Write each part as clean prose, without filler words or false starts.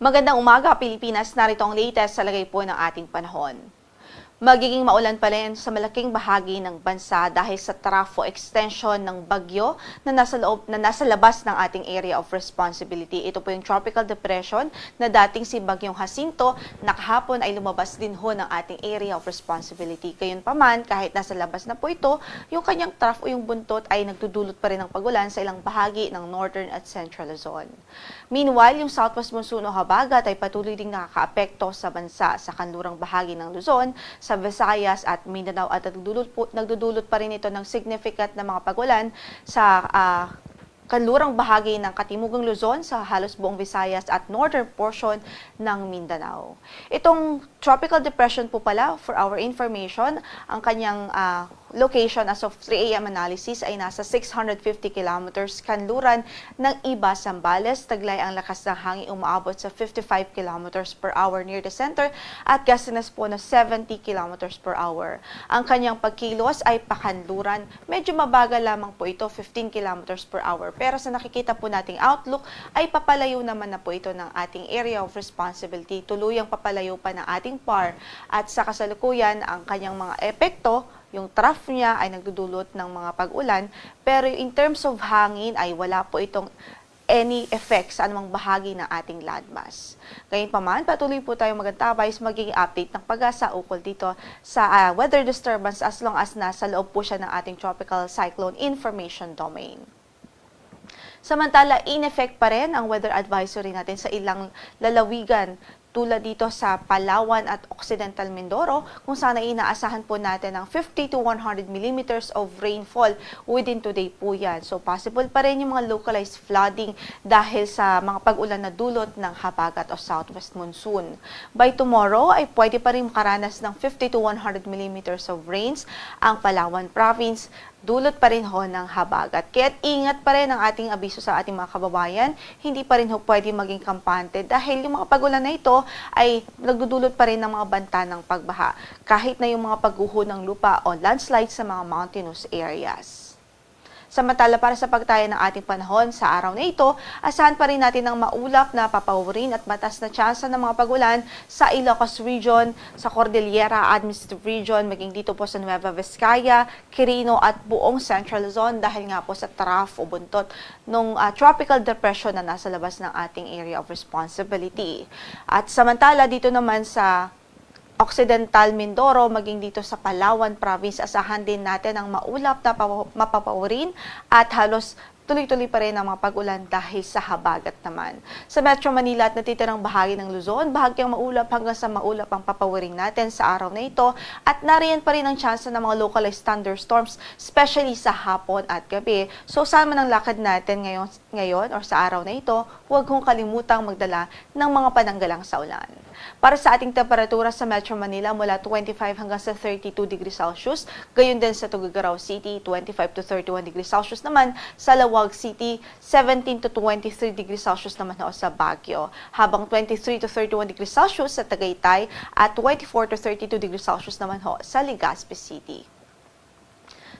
Magandang umaga, Pilipinas. Narito ang latest sa lagay po ng ating panahon. Magiging maulan pa rin sa malaking bahagi ng bansa dahil sa trafo extension ng bagyo na nasa labas ng ating area of responsibility. Ito po yung tropical depression na dating si Bagyong Jacinto na kahapon ay lumabas din ho ng ating area of responsibility. Gayunpaman, kahit nasa labas na po ito, yung kanyang trough o yung buntot ay nagdudulot pa rin ng pagulan sa ilang bahagi ng northern at central Luzon. Meanwhile, yung southwest monsoon o habagat ay patuloy ding nakakaapekto sa bansa sa kanlurang bahagi ng Luzon, sa Visayas at Mindanao at nagdudulot pa rin ito ng significant na mga pagulan sa kanlurang bahagi ng Katimugang Luzon sa halos buong Visayas at northern portion ng Mindanao. Itong tropical depression po pala, for our information, ang kanyang location as of 3 a.m. analysis ay nasa 650 kilometers kanluran ng Iba, Zambales. Taglay ang lakas ng hangin umaabot sa 55 kilometers per hour near the center at gustiness po na 70 kilometers per hour. Ang kanyang pagkilos ay pakanluran. Medyo mabagal lamang po ito, 15 kilometers per hour. Pero sa nakikita po nating outlook ay papalayo naman na po ito ng ating area of responsibility. Tuluyang papalayo pa ng ating PAR at sa kasalukuyan ang kanyang mga epekto, yung trough niya ay nagdudulot ng mga pag-ulan, pero in terms of hangin ay wala po itong any effect sa anumang bahagi ng ating landmass. Gayunpaman, patuloy po tayong magantabay sa magiging update ng Pag-asa ukol dito sa weather disturbance as long as nasa loob po siya ng ating tropical cyclone information domain. Samantala, in effect pa rin ang weather advisory natin sa ilang lalawigan tulad dito sa Palawan at Occidental Mindoro, kung saan ay inaasahan po natin ng 50 to 100 millimeters of rainfall within today po yan. So possible pa rin yung mga localized flooding dahil sa mga pag-ulan na dulot ng habagat o southwest monsoon. By tomorrow ay pwede pa rin makaranas ng 50 to 100 millimeters of rains ang Palawan province, dulot pa rin ho ng habagat. Kaya ingat pa rin ang ating abiso sa ating mga kababayan, hindi pa rin ho pwede maging kampante dahil yung mga pag-ulan na ito ay nagdudulot pa rin ng mga banta ng pagbaha, kahit na yung mga pagguho ng lupa o landslide sa mga mountainous areas. Samantala, para sa pagtaya ng ating panahon sa araw na ito, asahan pa rin natin ng maulap na papawirin at mataas na tsansa ng mga pagulan sa Ilocos Region, sa Cordillera Administrative Region, maging dito po sa Nueva Vizcaya, Quirino at buong Central Luzon dahil nga po sa trough o buntot ng tropical depression na nasa labas ng ating area of responsibility. At samantala, dito naman sa Occidental Mindoro, maging dito sa Palawan Province, asahan din natin ang maulap na mapapawirin at halos tuloy-tuloy pa rin ang mga pag-ulan dahil sa habagat naman. Sa Metro Manila at natitirang bahagi ng Luzon, bahagyang maulap hanggang sa maulap ang papawiring natin sa araw na ito at nariyan pa rin ang tsansa ng mga localized thunderstorms, especially sa hapon at gabi. So saan man ang lakad natin ngayon or sa araw na ito, huwag kong kalimutang magdala ng mga pananggalang sa ulan. Para sa ating temperatura sa Metro Manila, mula 25 hanggang sa 32 degrees Celsius, gayon din sa Tuguegarao City, 25 to 31 degrees Celsius naman, sa Lawag City, 17 to 23 degrees Celsius naman ho sa Baguio, habang 23 to 31 degrees Celsius sa Tagaytay at 24 to 32 degrees Celsius naman ho sa Legazpi City.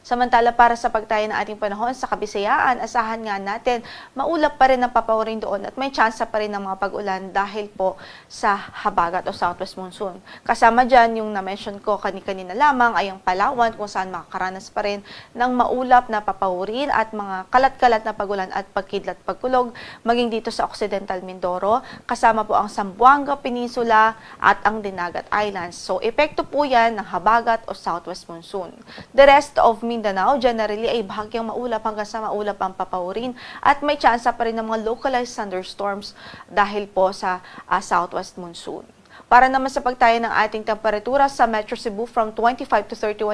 Samantala, para sa pagtaya ng ating panahon sa Kabisayaan, asahan nga natin maulap pa rin ang papawirin doon at may tsansa pa rin ng mga pag-ulan dahil po sa habagat o southwest monsoon. Kasama dyan yung na-mention ko kanina lamang ay ang Palawan kung saan makakaranas pa rin ng maulap na papawirin at mga kalat-kalat na pagulan at pagkidlat pagkulog, maging dito sa Occidental Mindoro, kasama po ang Zamboanga Peninsula at ang Dinagat Islands. So, epekto po yan ng habagat o southwest monsoon. The rest of Mindanao, generally ay bahagyang maulap hanggang sa maulap ang papawirin at may tsansa pa rin ng mga localized thunderstorms dahil po sa southwest monsoon. Para naman sa pagtaya ng ating temperatura sa Metro Cebu from 25 to 30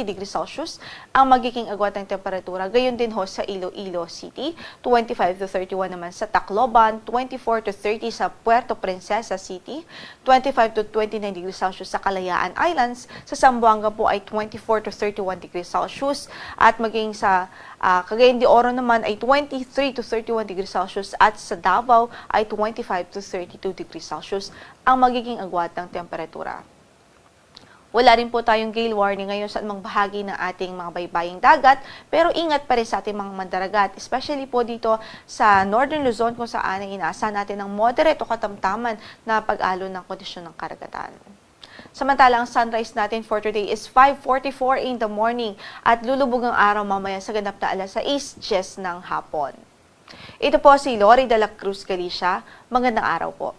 degrees Celsius ang magiging agwat ng temperatura. Gayon din ho sa Iloilo City, 25 to 31 naman sa Tacloban, 24 to 30 sa Puerto Princesa City, 25 to 29 degrees Celsius sa Kalayaan Islands, sa Zamboanga po ay 24 to 31 degrees Celsius at maging sa Cagayan de Oro naman ay 23 to 31 degrees Celsius at sa Davao ay 25 to 32 degrees Celsius ang magiging agwat ng temperatura. Wala rin po tayong gale warning ngayon sa anumang bahagi ng ating mga baybaying dagat, pero ingat pa rin sa ating mga mandaragat, especially po dito sa Northern Luzon kung saan ay inaasahan natin ng moderate o katamtaman na pag-alon ng kondisyon ng karagatan. Samantala, ang sunrise natin for today is 5:44 in the morning at lulubog ang araw mamaya sa ganap na 6:10 ng hapon. Ito po si Lori de la Cruz Galicia. Magandang araw po.